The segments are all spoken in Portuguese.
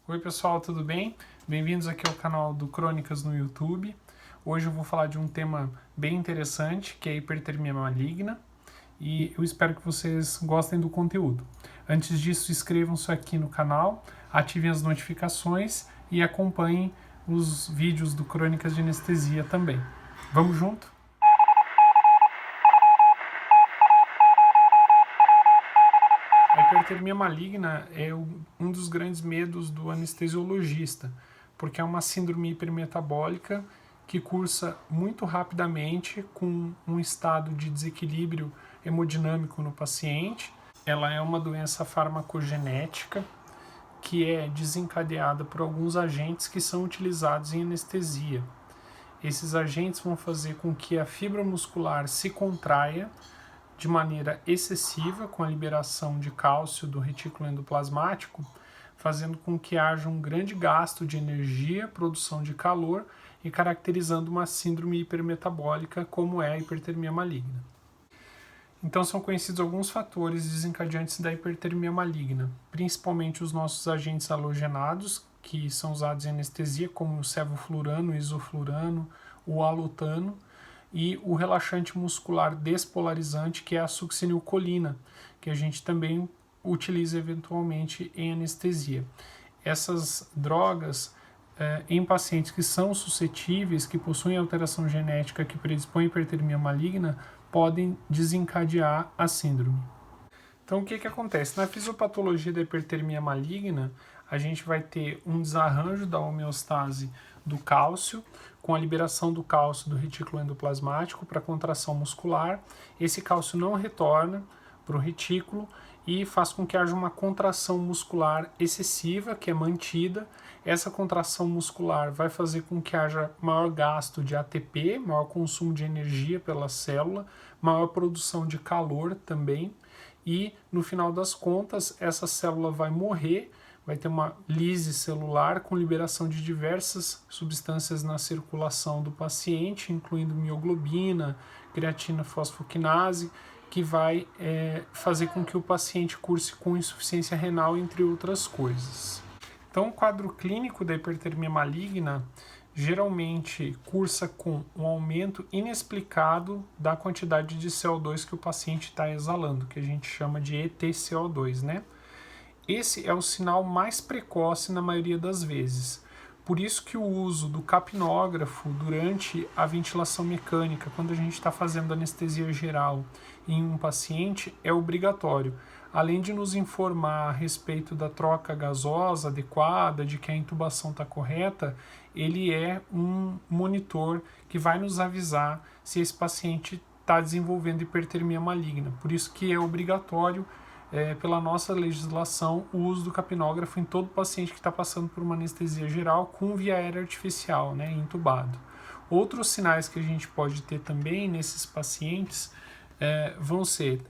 Oi pessoal, tudo bem? Bem-vindos aqui ao canal do Crônicas no YouTube. Hoje eu vou falar de um tema bem interessante, que é a hipertermia maligna, e eu espero que vocês gostem do conteúdo. Antes disso, inscrevam-se aqui no canal, ativem as notificações e acompanhem os vídeos do Crônicas de Anestesia também. Vamos junto? A hipertermia maligna é um dos grandes medos do anestesiologista, porque é uma síndrome hipermetabólica que cursa muito rapidamente com um estado de desequilíbrio hemodinâmico no paciente. Ela é uma doença farmacogenética que é desencadeada por alguns agentes que são utilizados em anestesia. Esses agentes vão fazer com que a fibra muscular se contraia de maneira excessiva, com a liberação de cálcio do retículo endoplasmático, fazendo com que haja um grande gasto de energia, produção de calor e caracterizando uma síndrome hipermetabólica, como é a hipertermia maligna. Então são conhecidos alguns fatores desencadeantes da hipertermia maligna, principalmente os nossos agentes halogenados, que são usados em anestesia, como o sevoflurano, o isoflurano, o alutano, e o relaxante muscular despolarizante, que é a succinilcolina, que a gente também utiliza eventualmente em anestesia. Essas drogas, em pacientes que são suscetíveis, que possuem alteração genética que predispõe à hipertermia maligna, podem desencadear a síndrome. Então, o que acontece? Na fisiopatologia da hipertermia maligna, a gente vai ter um desarranjo da homeostase do cálcio, com a liberação do cálcio do retículo endoplasmático para contração muscular. Esse cálcio não retorna para o retículo e faz com que haja uma contração muscular excessiva, que é mantida. Essa contração muscular vai fazer com que haja maior gasto de ATP, maior consumo de energia pela célula, maior produção de calor também, e no final das contas essa célula vai morrer, vai ter uma lise celular com liberação de diversas substâncias na circulação do paciente, incluindo mioglobina, creatina fosfoquinase, que vai fazer com que o paciente curse com insuficiência renal, entre outras coisas. Então, o quadro clínico da hipertermia maligna geralmente cursa com um aumento inexplicado da quantidade de CO2 que o paciente está exalando, que a gente chama de ETCO2, né? Esse é o sinal mais precoce na maioria das vezes. Por isso que o uso do capnógrafo durante a ventilação mecânica, quando a gente está fazendo anestesia geral em um paciente, é obrigatório. Além de nos informar a respeito da troca gasosa adequada, de que a intubação está correta, ele é um monitor que vai nos avisar se esse paciente está desenvolvendo hipertermia maligna. Por isso que é obrigatório, pela nossa legislação, o uso do capnógrafo em todo paciente que está passando por uma anestesia geral com via aérea artificial, né, intubado. Outros sinais que a gente pode ter também nesses pacientes vão ser,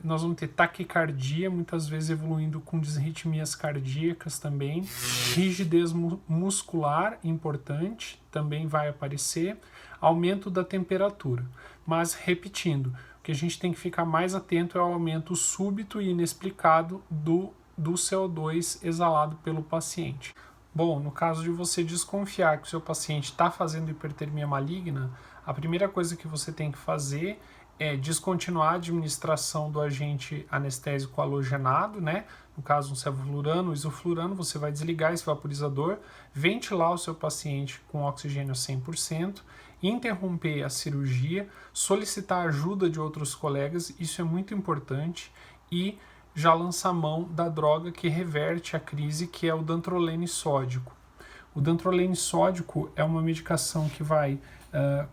nós vamos ter taquicardia, muitas vezes evoluindo com disritmias cardíacas também, rigidez muscular importante também vai aparecer, aumento da temperatura. Mas repetindo, o que a gente tem que ficar mais atento é o aumento súbito e inexplicado do CO2 exalado pelo paciente. Bom, no caso de você desconfiar que o seu paciente está fazendo hipertermia maligna, a primeira coisa que você tem que fazer é descontinuar a administração do agente anestésico halogenado, né? No caso, um sevoflurano, um isoflurano, você vai desligar esse vaporizador, ventilar o seu paciente com oxigênio 100%, interromper a cirurgia, solicitar ajuda de outros colegas, isso é muito importante, e já lançar mão da droga que reverte a crise, que é o dantrolene sódico. O dantrolene sódico é uma medicação que vai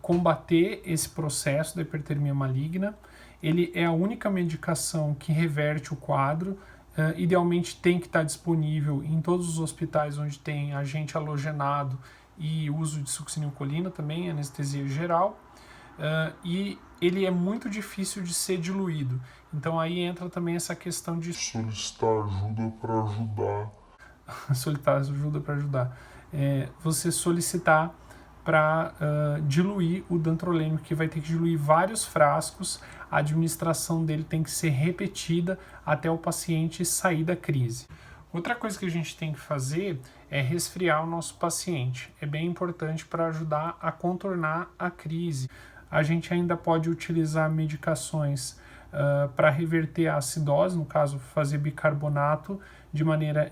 combater esse processo da hipertermia maligna. Ele é a única medicação que reverte o quadro. Idealmente tem que estar disponível em todos os hospitais onde tem agente halogenado e uso de succinilcolina também, anestesia geral. E ele é muito difícil de ser diluído. Então aí entra também essa questão de solicitar ajuda para ajudar. solicitar ajuda para ajudar. Você solicitar para diluir o dantrolene, que vai ter que diluir vários frascos, a administração dele tem que ser repetida até o paciente sair da crise. Outra coisa que a gente tem que fazer é resfriar o nosso paciente. É bem importante para ajudar a contornar a crise. A gente ainda pode utilizar medicações para reverter a acidose, no caso, fazer bicarbonato de maneira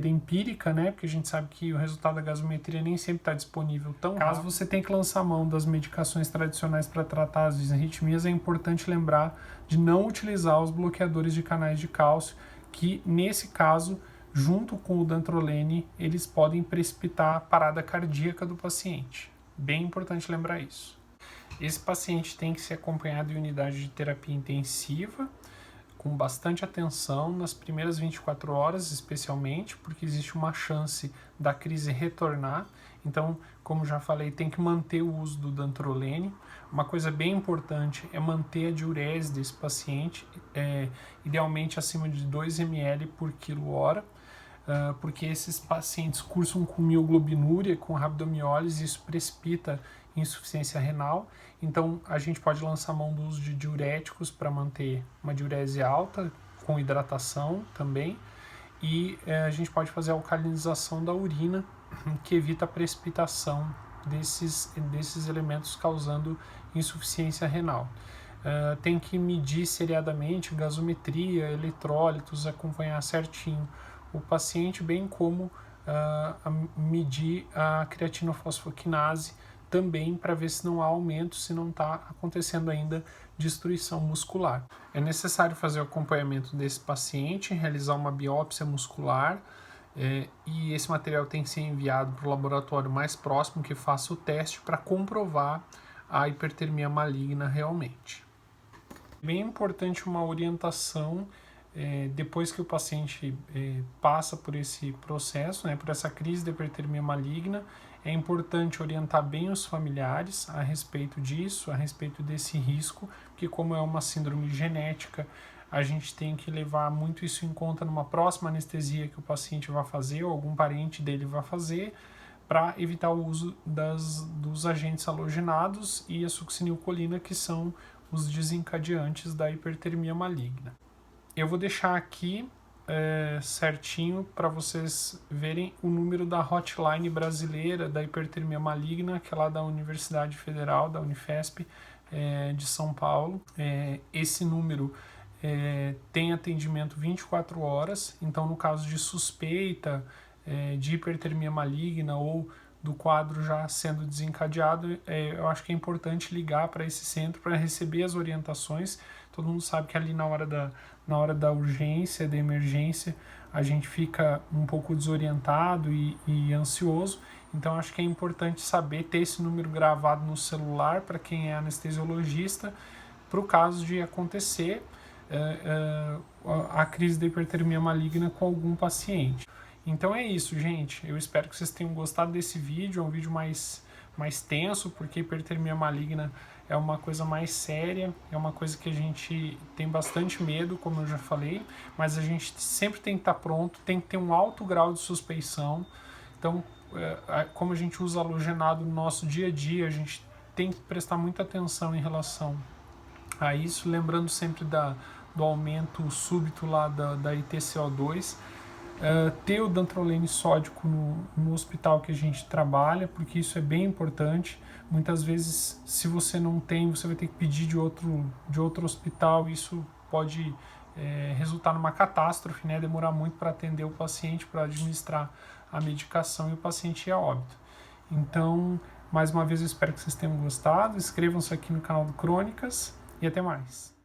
empírica, né? Porque a gente sabe que o resultado da gasometria nem sempre está disponível tão rápido. Caso você tenha que lançar mão das medicações tradicionais para tratar as disarritmias, é importante lembrar de não utilizar os bloqueadores de canais de cálcio, que nesse caso, junto com o dantrolene, eles podem precipitar a parada cardíaca do paciente. Bem importante lembrar isso. Esse paciente tem que ser acompanhado em unidade de terapia intensiva, com bastante atenção nas primeiras 24 horas, especialmente, porque existe uma chance da crise retornar. Então, como já falei, tem que manter o uso do dantrolene. Uma coisa bem importante é manter a diurese desse paciente, idealmente acima de 2 ml por quilo-hora, porque esses pacientes cursam com mioglobinúria, com rabdomiólise, e isso precipita insuficiência renal. Então, a gente pode lançar mão do uso de diuréticos para manter uma diurese alta, com hidratação também, e a gente pode fazer a alcalinização da urina, que evita a precipitação desses elementos causando insuficiência renal. Tem que medir seriadamente gasometria, eletrólitos, acompanhar certinho o paciente, bem como medir a creatinofosfoquinase também, para ver se não há aumento, se não está acontecendo ainda destruição muscular. É necessário fazer o acompanhamento desse paciente, realizar uma biópsia muscular, e esse material tem que ser enviado para o laboratório mais próximo que faça o teste para comprovar a hipertermia maligna realmente. Bem importante uma orientação depois que o paciente passa por esse processo, né, por essa crise de hipertermia maligna. É importante orientar bem os familiares a respeito disso, a respeito desse risco, que como é uma síndrome genética, a gente tem que levar muito isso em conta numa próxima anestesia que o paciente vai fazer ou algum parente dele vai fazer, para evitar o uso dos agentes halogenados e a succinilcolina, que são os desencadeantes da hipertermia maligna. Eu vou deixar aqui certinho para vocês verem o número da hotline brasileira da hipertermia maligna, que é lá da Universidade Federal, da Unifesp, de São Paulo. Esse número tem atendimento 24 horas, então no caso de suspeita de hipertermia maligna ou do quadro já sendo desencadeado, eu acho que é importante ligar para esse centro para receber as orientações. Todo mundo sabe que ali na hora da urgência, da emergência, a gente fica um pouco desorientado e ansioso. Então acho que é importante saber, ter esse número gravado no celular para quem é anestesiologista, para o caso de acontecer a crise da hipertermia maligna com algum paciente. Então é isso, gente. Eu espero que vocês tenham gostado desse vídeo. É um vídeo mais tenso, porque hipertermia maligna é uma coisa mais séria, é uma coisa que a gente tem bastante medo, como eu já falei, mas a gente sempre tem que estar pronto, tem que ter um alto grau de suspeição. Então, como a gente usa halogenado no nosso dia a dia, a gente tem que prestar muita atenção em relação a isso, lembrando sempre do aumento súbito lá da ITCO2, ter o dantrolene sódico no hospital que a gente trabalha, porque isso é bem importante. Muitas vezes, se você não tem, você vai ter que pedir de outro hospital. Isso pode resultar numa catástrofe, né? Demorar muito para atender o paciente, para administrar a medicação, e o paciente ir a óbito. Então, mais uma vez, eu espero que vocês tenham gostado. Inscrevam-se aqui no canal do Crônicas e até mais.